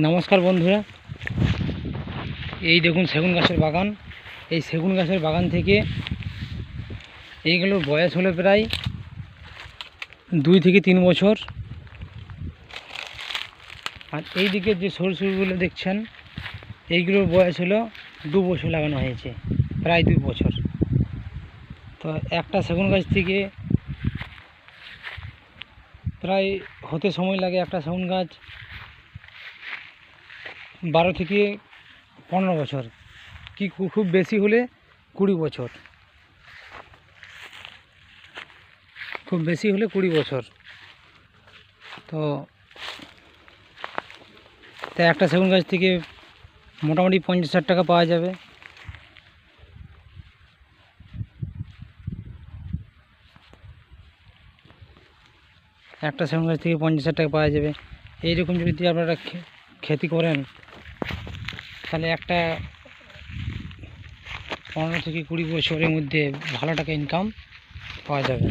নমস্কার বন্ধুরা, এই দেখুন সেগুন গাছের বাগান। এই সেগুন গাছের বাগান থেকে এইগুলোর বয়স হলো প্রায় 2 থেকে 3 বছর। আর এই দিকে যে সরষেগুলো দেখছেন, এইগুলোর বয়স হলো 2 বছর লাগানো হয়েছে, প্রায় 2 বছর। তো একটা সেগুন গাছ থেকে প্রায় হতে সময় লাগে একটা সেগুন গাছ 12 থেকে 15 বছর, কি খুব বেশি হলে 20 বছর, খুব বেশি হলে 20 বছর। তো একটা সেগুন গাছ থেকে মোটামুটি 50,000 টাকা পাওয়া যাবে। একটা সেগুন গাছ থেকে 50,000 টাকা পাওয়া যাবে। এইরকম যদি আপনারা খেতি করেন তাহলে একটা 15 থেকে 20 বছরের মধ্যে ভালো টাকা ইনকাম পাওয়া যাবে।